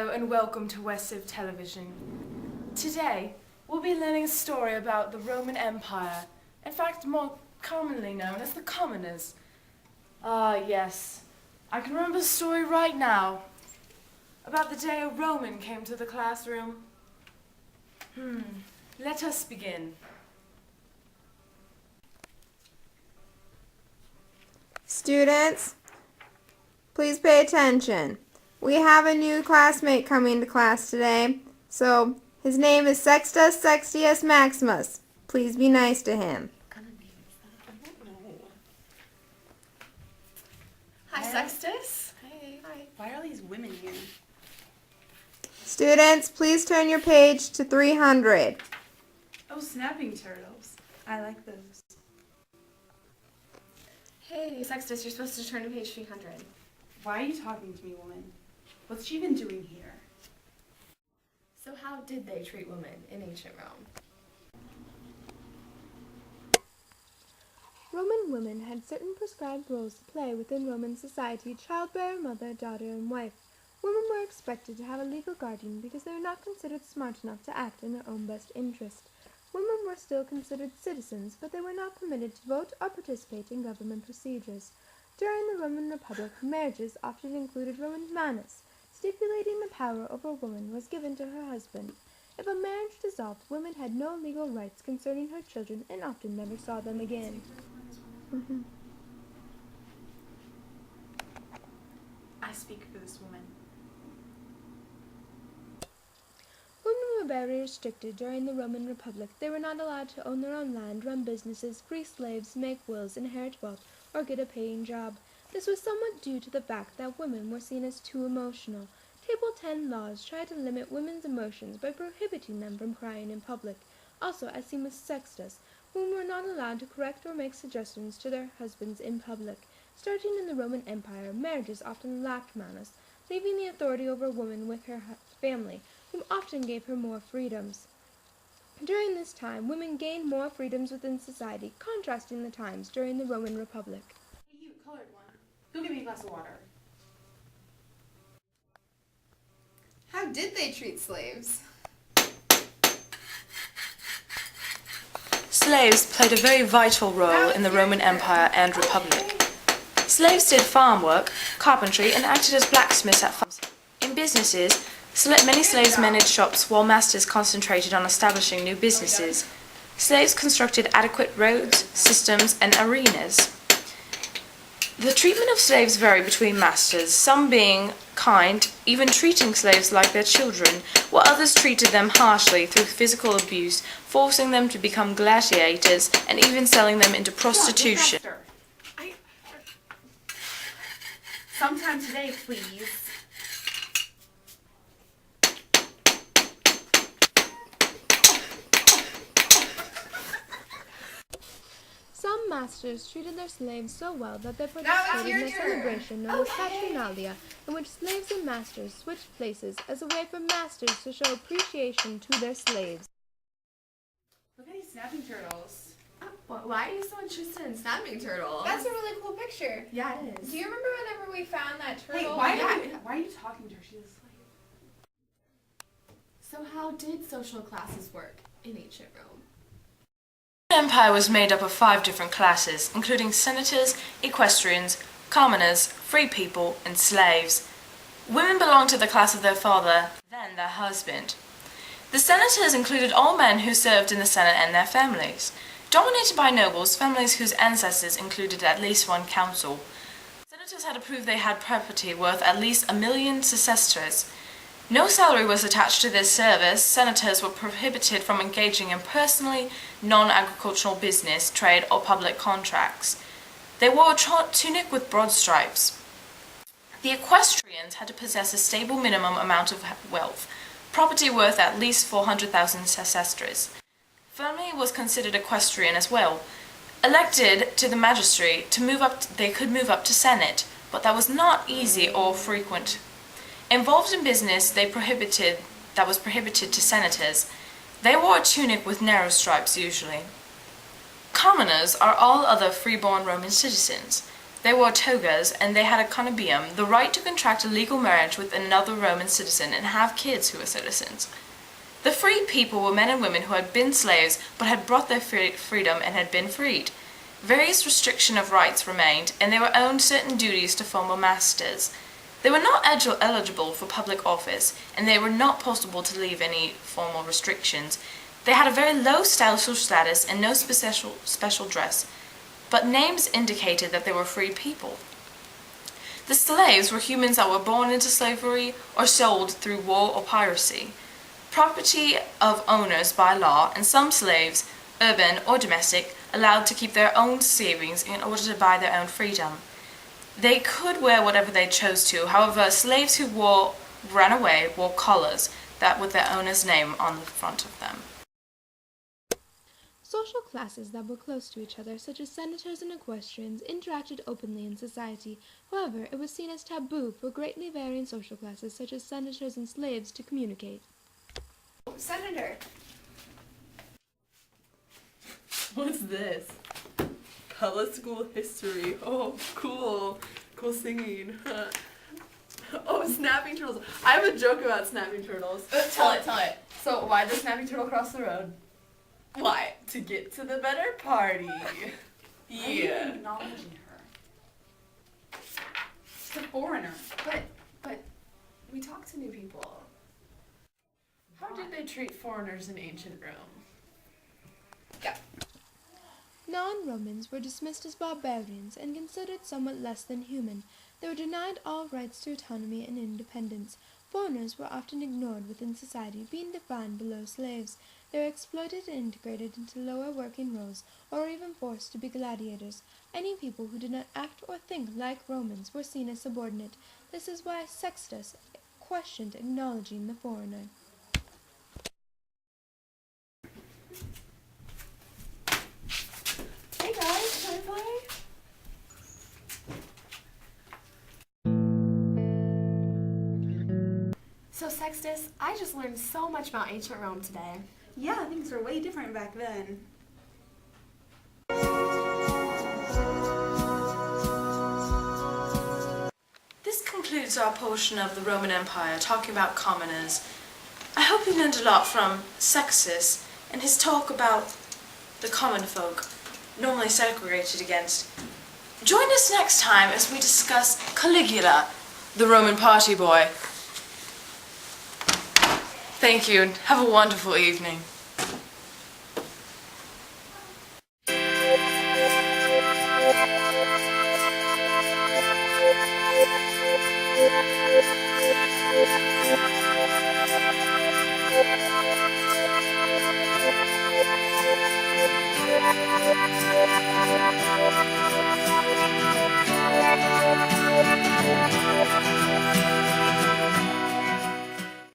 Hello and welcome to West Civ Television. Today, we'll be learning a story about the Roman Empire, in fact more commonly known as the Commoners. Yes, I can remember the story right now, about the day a Roman came to the classroom. Let us begin. Students, please pay attention. We have a new classmate coming to class today, so his name is Sextus Sextius Maximus. Please be nice to him. Hi, Sextus. Hi. Why are all these women here? Students, please turn your page to 300. Oh, snapping turtles. I like those. Hey, Sextus, you're supposed to turn to page 300. Why are you talking to me, woman? What's she even doing here? So how did they treat women in ancient Rome? Roman women had certain prescribed roles to play within Roman society: childbearer, mother, daughter, and wife. Women were expected to have a legal guardian because they were not considered smart enough to act in their own best interest. Women were still considered citizens, but they were not permitted to vote or participate in government procedures. During the Roman Republic, marriages often included Roman manus, stipulating the power over a woman was given to her husband. If a marriage dissolved, women had no legal rights concerning her children and often never saw them again. I speak for this woman. Women were very restricted during the Roman Republic. They were not allowed to own their own land, run businesses, free slaves, make wills, inherit wealth, or get a paying job. This was somewhat due to the fact that women were seen as too emotional. Table 10 laws tried to limit women's emotions by prohibiting them from crying in public. Also, as seen with Sextus, women were not allowed to correct or make suggestions to their husbands in public. Starting in the Roman Empire, marriages often lacked manus, leaving the authority over a woman with her family, whom often gave her more freedoms. During this time, women gained more freedoms within society, contrasting the times during the Roman Republic. Hey, you, colored one. Go get me a glass of water. How did they treat slaves? Slaves played a very vital role in the Roman Empire and Republic. Slaves did farm work, carpentry, and acted as blacksmiths at farms. In businesses, many slaves managed shops while masters concentrated on establishing new businesses. Slaves constructed adequate roads, systems, and arenas. The treatment of slaves varied between masters, some being kind, even treating slaves like their children, while others treated them harshly through physical abuse, forcing them to become gladiators and even selling them into prostitution. Sometime today, please. Some masters treated their slaves so well that they Now it's participated your in a turn. celebration known as Saturnalia, in which slaves and masters switched places as a way for masters to show appreciation to their slaves. Look at these snapping turtles. Why are you so interested in snapping turtles? That's a really cool picture. Yeah, it is. Do you remember whenever we found that Hey, turtle? why are you talking to her? She's a slave. So how did social classes work in ancient Rome? The empire was made up of 5 different classes, including senators, equestrians, commoners, free people, and slaves. Women belonged to the class of their father, then their husband. The senators included all men who served in the Senate and their families. Dominated by nobles, families whose ancestors included at least one consul. Senators had to prove they had property worth at least 1,000,000 sesterces. No salary was attached to this service. Senators were prohibited from engaging in personally non-agricultural business, trade, or public contracts. They wore a tunic with broad stripes. The equestrians had to possess a stable minimum amount of wealth, property worth at least 400,000 sesterces. Family was considered equestrian as well. Elected to the magistracy, they could move up to Senate, but that was not easy or frequent. Involved in business, that was prohibited to senators. They wore a tunic with narrow stripes usually. Commoners are all other freeborn Roman citizens. They wore togas, and they had a conobium, the right to contract a legal marriage with another Roman citizen and have kids who were citizens. The free people were men and women who had been slaves but had brought their freedom and had been freed. Various restriction of rights remained, and they were owed certain duties to former masters. They were not eligible for public office, and they were not possible to leave any formal restrictions. They had a very low social status and no special dress, but names indicated that they were free people. The slaves were humans that were born into slavery or sold through war or piracy. Property of owners by law, and some slaves, urban or domestic, allowed to keep their own savings in order to buy their own freedom. They could wear whatever they chose to. However, slaves who ran away wore collars that with their owner's name on the front of them. Social classes that were close to each other, such as senators and equestrians, interacted openly in society. However, it was seen as taboo for greatly varying social classes, such as senators and slaves, to communicate. Senator. What's this? Pella School history. Oh, cool. Cool singing. Oh, snapping turtles. I have a joke about snapping turtles. Tell it. So, why does snapping turtle cross the road? Why? To get to the better party. Yeah. Why are you acknowledging her? She's a foreigner. But we talk to new people. How did they treat foreigners in ancient Rome? Non-Romans were dismissed as barbarians and considered somewhat less than human. They were denied all rights to autonomy and independence. Foreigners were often ignored within society, being defined below slaves. They were exploited and integrated into lower working roles, or even forced to be gladiators. Any people who did not act or think like Romans were seen as subordinate. This is why Sextus questioned acknowledging the foreigner. Hey guys, can I play? So Sextus, I just learned so much about ancient Rome today. Yeah, things were way different back then. This concludes our portion of the Roman Empire, talking about commoners. I hope you learned a lot from Sextus and his talk about the common folk, normally segregated against. Join us next time as we discuss Caligula, the Roman party boy. Thank you, and have a wonderful evening. Thank you.